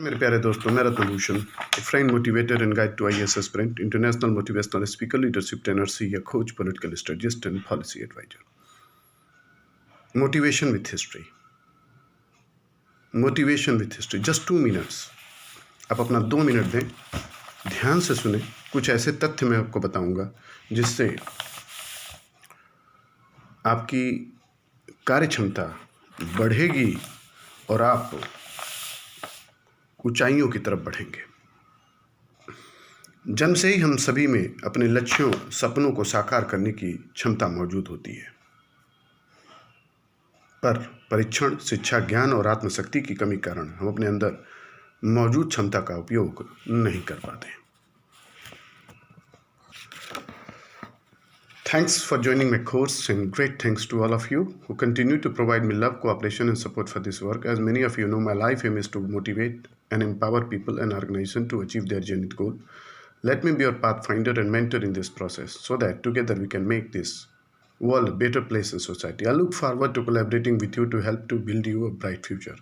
मेरे प्यारे दोस्तों, मैं Ratnabhushan, a friend motivator and guide to IAS aspirant, international motivational speaker, leadership trainer, CA coach, political strategist and policy adviser. Motivation with history, motivation with history, just 2 minutes. आप अपना 2 minute दें, ध्यान से सुने। कुछ ऐसे तथ्य मैं आपको बताऊंगा जिससे आपकी कार्य क्षमता बढ़ेगी और आप ऊंचाइयों की तरफ बढ़ेंगे। जन्म से ही हम सभी में अपने लक्ष्यों, सपनों को साकार करने की क्षमता मौजूद होती है, पर परीक्षण, शिक्षा, ज्ञान और आत्मशक्ति की कमी कारण हम अपने अंदर मौजूद क्षमता का उपयोग नहीं कर पाते। Thanks for joining my course, and great thanks to all of you who continue to provide me love, cooperation and support for this work. As many of you know, my life aim is to motivate and empower people and organizations to achieve their journey goal. Let me be your pathfinder and mentor in this process so that together we can make this world a better place in society. I look forward to collaborating with you to help to build you a bright future.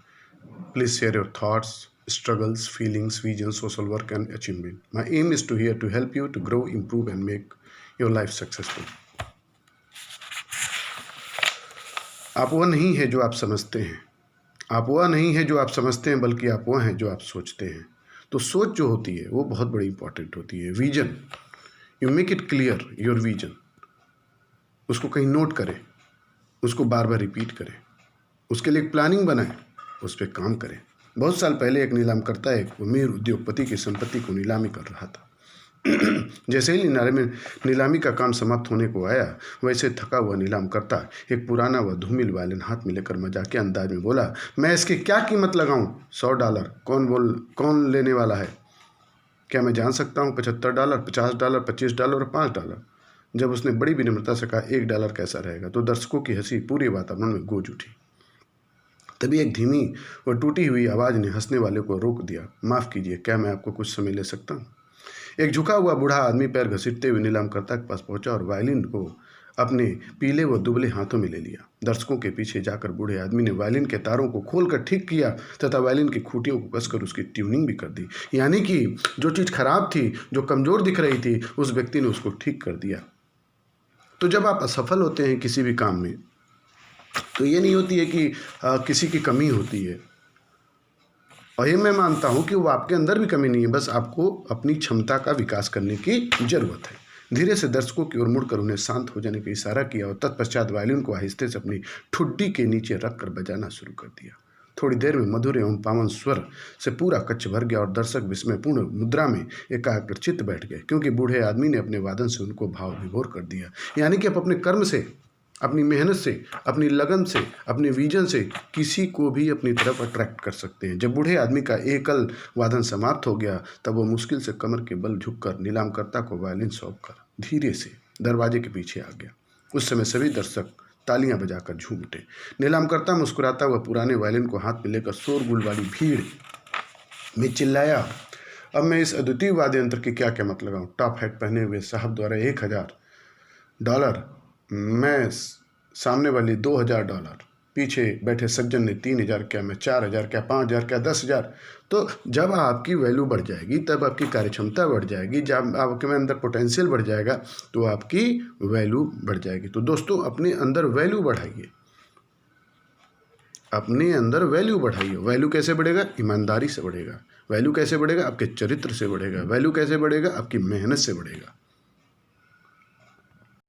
Please share your thoughts, struggles, feelings, visions, social work and achievement. My aim is to here to help you to grow, improve and make your life successful. आप वह नहीं है जो आप समझते हैं, आप वह नहीं है जो आप समझते हैं, बल्कि आप वह हैं जो आप सोचते हैं। तो सोच जो होती है वो बहुत बड़ी इंपॉर्टेंट होती है। Vision, you make it clear your vision, उसको कहीं नोट करें, उसको बार बार रिपीट करें, उसके लिए एक प्लानिंग बनाएं, उस पर काम करें। बहुत साल पहले एक नीलामकर्ता एक अमीर उद्योगपति की संपत्ति को नीलामी कर रहा था। जैसे ही नीलामी का काम समाप्त होने को आया, वैसे थका हुआ नीलामकर्ता एक पुराना व धूमिल वायलिन हाथ में लेकर मजाकिया अंदाज में बोला, मैं इसकी क्या कीमत लगाऊं? $100। कौन लेने वाला है? क्या मैं जान सकता हूं? $75, $50, $25 और $5। जब उसने बड़ी विनम्रता से कहा $1 कैसा रहेगा, तो दर्शकों की हंसी पूरे वातावरण में गूंज उठी। तभी एक धीमी और टूटी हुई आवाज़ ने हंसने वाले को रोक दिया। माफ़ कीजिए, क्या मैं आपको कुछ समय ले सकता हूँ? एक झुका हुआ बूढ़ा आदमी पैर घसीटते हुए नीलामकर्ता के पास पहुंचा और वायलिन को अपने पीले व दुबले हाथों में ले लिया। दर्शकों के पीछे जाकर बूढ़े आदमी ने वायलिन के तारों को खोलकर ठीक किया तथा वायलिन की खूंटियों को कसकर उसकी ट्यूनिंग भी कर दी। यानी कि जो चीज़ खराब थी, जो कमज़ोर दिख रही थी, उस व्यक्ति ने उसको ठीक कर दिया। तो जब आप असफल होते हैं किसी भी काम में, तो ये नहीं होती है कि किसी की कमी होती है, और ये मैं मानता हूँ कि वो आपके अंदर भी कमी नहीं है, बस आपको अपनी क्षमता का विकास करने की ज़रूरत है। धीरे से दर्शकों की ओर मुड़कर उन्हें शांत हो जाने का इशारा किया और तत्पश्चात वायलिन को आहिस्ते से अपनी ठुड्डी के नीचे रखकर बजाना शुरू कर दिया। थोड़ी देर में मधुर एवं पावन स्वर से पूरा कक्ष भर गया और दर्शक विस्मयपूर्ण मुद्रा में एकाग्रचित्त बैठ गए, क्योंकि बूढ़े आदमी ने अपने वादन से उनको भाव विभोर कर दिया। यानी कि आप अपने कर्म से, अपनी मेहनत से, अपनी लगन से, अपने विजन से किसी को भी अपनी तरफ अट्रैक्ट कर सकते हैं। जब बूढ़े आदमी का एकल वादन समाप्त हो गया, तब वो मुश्किल से कमर के बल झुककर नीलामकर्ता को वायलिन सौंपकर धीरे से दरवाजे के पीछे आ गया। उस समय सभी दर्शक तालियां बजाकर झूम उठे। नीलामकर्ता मुस्कुराता हुआ पुराने वायलिन को हाथ में लेकर शोरगुल वाली भीड़ में चिल्लाया, अब मैं इस अद्वितीय वाद्य यंत्र की क्या कीमत लगाऊं? टॉप हैट पहने हुए साहब द्वारा $1000, मैं सामने वाली $2000, पीछे बैठे सज्जन ने 3000, क्या मैं 4000, क्या 5000, क्या 10000। तो जब आपकी वैल्यू बढ़ जाएगी, तब आपकी कार्यक्षमता बढ़ जाएगी, जब आपके अंदर पोटेंशियल बढ़ जाएगा, तो आपकी वैल्यू बढ़ जाएगी। तो दोस्तों, अपने अंदर वैल्यू बढ़ाइए, अपने अंदर वैल्यू बढ़ाइए। वैल्यू कैसे बढ़ेगा? ईमानदारी से बढ़ेगा। वैल्यू कैसे बढ़ेगा? आपके चरित्र से बढ़ेगा। वैल्यू कैसे बढ़ेगा? आपकी मेहनत से बढ़ेगा।